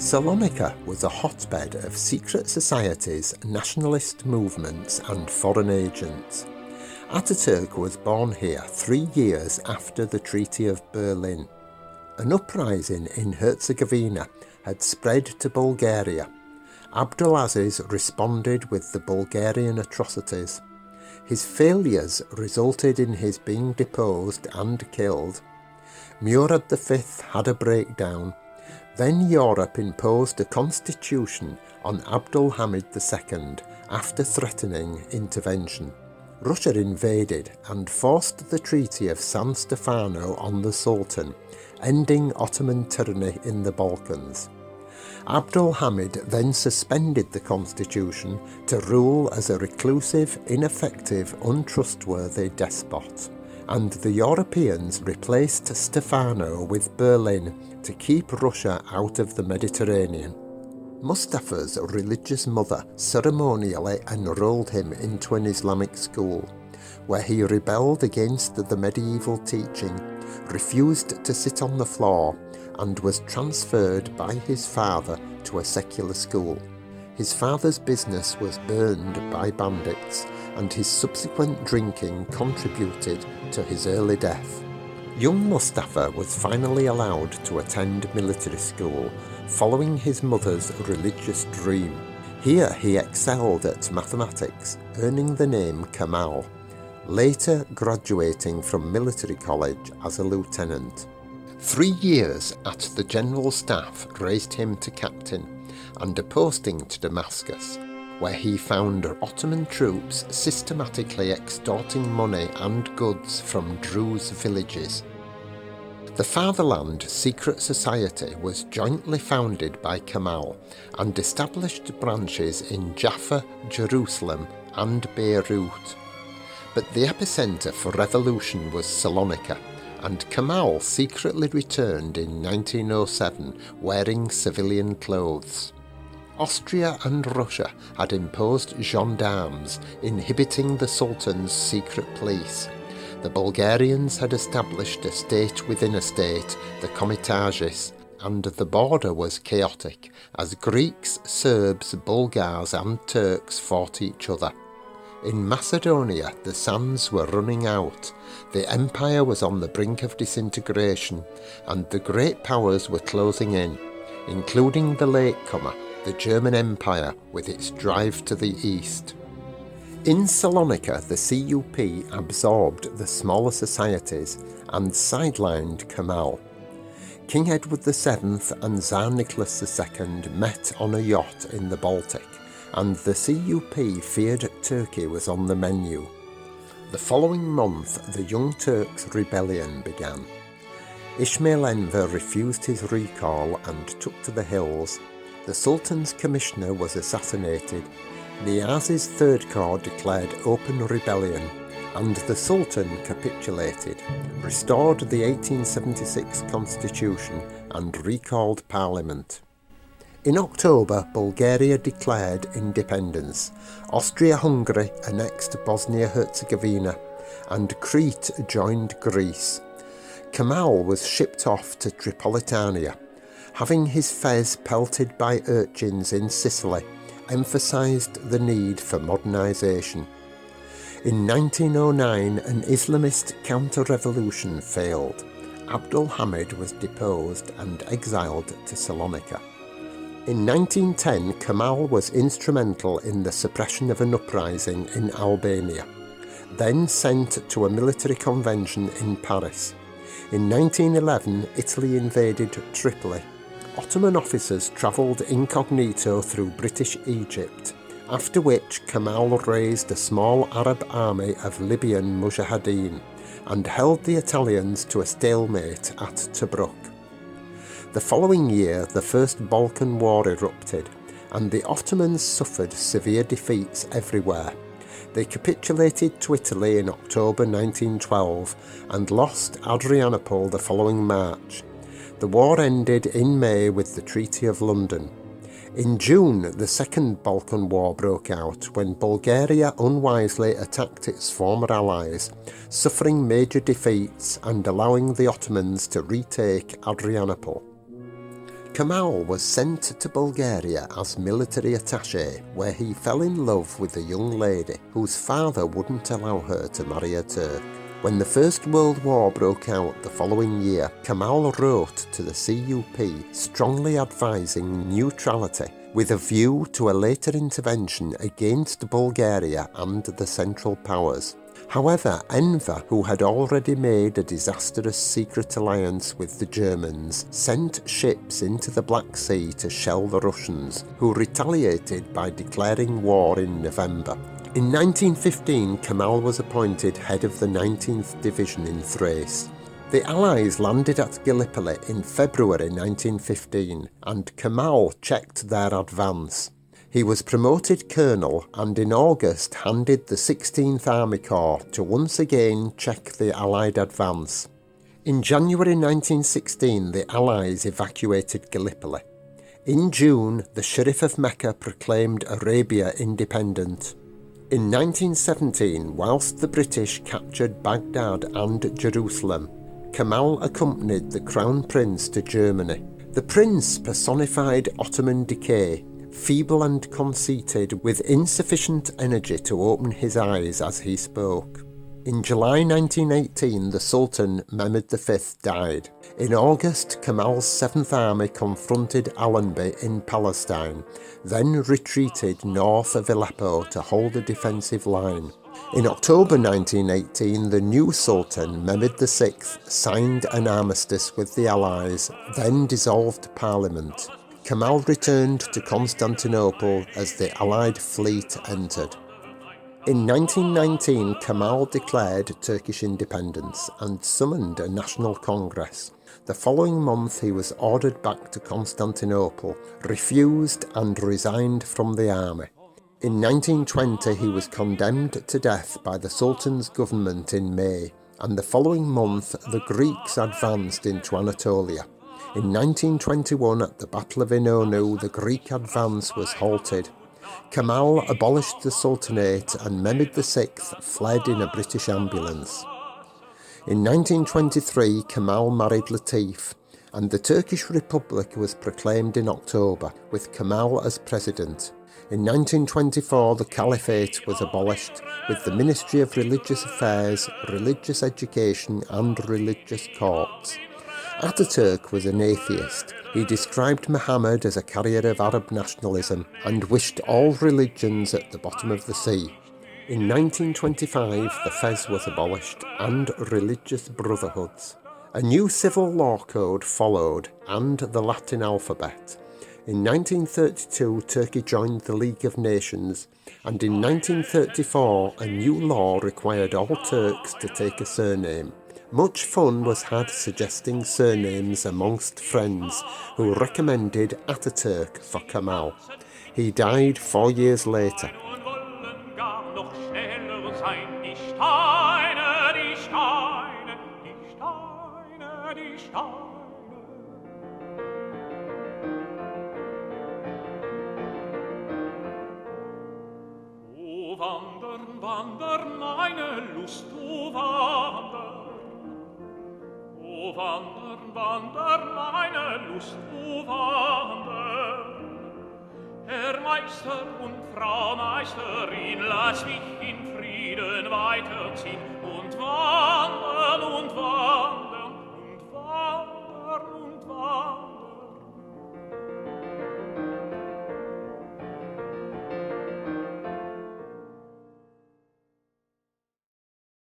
Salonika was a hotbed of secret societies, nationalist movements and foreign agents. Ataturk was born here 3 years after the Treaty of Berlin. An uprising in Herzegovina had spread to Bulgaria. Abdulaziz responded with the Bulgarian atrocities. His failures resulted in his being deposed and killed. Murad V had a breakdown. Then Europe imposed a constitution on Abdulhamid II after threatening intervention. Russia invaded and forced the Treaty of San Stefano on the Sultan, ending Ottoman tyranny in the Balkans. Abdulhamid then suspended the constitution to rule as a reclusive, ineffective, untrustworthy despot, and the Europeans replaced Stefano with Berlin to keep Russia out of the Mediterranean. Mustafa's religious mother ceremonially enrolled him into an Islamic school, where he rebelled against the medieval teaching, refused to sit on the floor, and was transferred by his father to a secular school. His father's business was burned by bandits, and his subsequent drinking contributed to his early death. Young Mustafa was finally allowed to attend military school, following his mother's religious dream. Here he excelled at mathematics, earning the name Kemal, later graduating from military college as a lieutenant. 3 years at the General Staff raised him to captain, and a posting to Damascus, where he found Ottoman troops systematically extorting money and goods from Druze villages. The Fatherland secret society was jointly founded by Kemal and established branches in Jaffa, Jerusalem and Beirut. But the epicenter for revolution was Salonika, and Kemal secretly returned in 1907 wearing civilian clothes. Austria and Russia had imposed gendarmes, inhibiting the Sultan's secret police. The Bulgarians had established a state within a state, the Komitages, and the border was chaotic, as Greeks, Serbs, Bulgars and Turks fought each other. In Macedonia, the sands were running out, the empire was on the brink of disintegration, and the great powers were closing in, including the latecomer, the German Empire, with its drive to the east. In Salonika, the CUP absorbed the smaller societies and sidelined Kemal. King Edward VII and Tsar Nicholas II met on a yacht in the Baltic, and the CUP feared Turkey was on the menu. The following month, the Young Turks' rebellion began. Ismail Enver refused his recall and took to the hills. The Sultan's commissioner was assassinated. Niyazi's Third Corps declared open rebellion, and the Sultan capitulated, restored the 1876 constitution, and recalled parliament. In October, Bulgaria declared independence. Austria-Hungary annexed Bosnia-Herzegovina, and Crete joined Greece. Kemal was shipped off to Tripolitania. Having his fez pelted by urchins in Sicily emphasised the need for modernisation. In 1909, an Islamist counter-revolution failed. Abdulhamid was deposed and exiled to Salonika. In 1910, Kemal was instrumental in the suppression of an uprising in Albania, then sent to a military convention in Paris. In 1911, Italy invaded Tripoli. Ottoman officers travelled incognito through British Egypt, after which Kemal raised a small Arab army of Libyan mujahideen and held the Italians to a stalemate at Tobruk. The following year, the First Balkan War erupted, and the Ottomans suffered severe defeats everywhere. They capitulated to Italy in October 1912 and lost Adrianople the following March. The war ended in May with the Treaty of London. In June, the Second Balkan War broke out when Bulgaria unwisely attacked its former allies, suffering major defeats and allowing the Ottomans to retake Adrianople. Kemal was sent to Bulgaria as military attaché, where he fell in love with a young lady whose father wouldn't allow her to marry a Turk. When the First World War broke out the following year, Kemal wrote to the CUP strongly advising neutrality with a view to a later intervention against Bulgaria and the Central Powers. However, Enver, who had already made a disastrous secret alliance with the Germans, sent ships into the Black Sea to shell the Russians, who retaliated by declaring war in November. In 1915, Kemal was appointed head of the 19th Division in Thrace. The Allies landed at Gallipoli in February 1915, and Kemal checked their advance. He was promoted colonel and in August handed the 16th Army Corps to once again check the Allied advance. In January 1916, the Allies evacuated Gallipoli. In June, the Sheriff of Mecca proclaimed Arabia independent. In 1917, whilst the British captured Baghdad and Jerusalem, Kemal accompanied the Crown Prince to Germany. The Prince personified Ottoman decay, feeble and conceited, with insufficient energy to open his eyes as he spoke. In July 1918, the Sultan, Mehmed V, died. In August, Kemal's 7th Army confronted Allenby in Palestine, then retreated north of Aleppo to hold a defensive line. In October 1918, the new Sultan, Mehmed VI, signed an armistice with the Allies, then dissolved Parliament. Kemal returned to Constantinople as the Allied fleet entered. In 1919, Kemal declared Turkish independence and summoned a national congress. The following month he was ordered back to Constantinople, refused and resigned from the army. In 1920 he was condemned to death by the Sultan's government in May, and the following month the Greeks advanced into Anatolia. In 1921, at the Battle of Inonu, the Greek advance was halted. Kemal abolished the Sultanate and Mehmed VI fled in a British ambulance. In 1923, Kemal married Latif, and the Turkish Republic was proclaimed in October, with Kemal as president. In 1924, the Caliphate was abolished, with the Ministry of Religious Affairs, Religious Education and Religious Courts. Ataturk was an atheist. He described Muhammad as a carrier of Arab nationalism and wished all religions at the bottom of the sea. In 1925, the fez was abolished and religious brotherhoods. A new civil law code followed and the Latin alphabet. In 1932, Turkey joined the League of Nations, and in 1934, a new law required all Turks to take a surname. Much fun was had suggesting surnames amongst friends who recommended Ataturk for Kemal. He died 4 years later. Wandern, wandern, meine Lust, wandern. O wandern, wandern, meine Lust, wandern. Herr Meister und Frau Meisterin, lass mich in Frieden weiterziehen und wandern und wandern.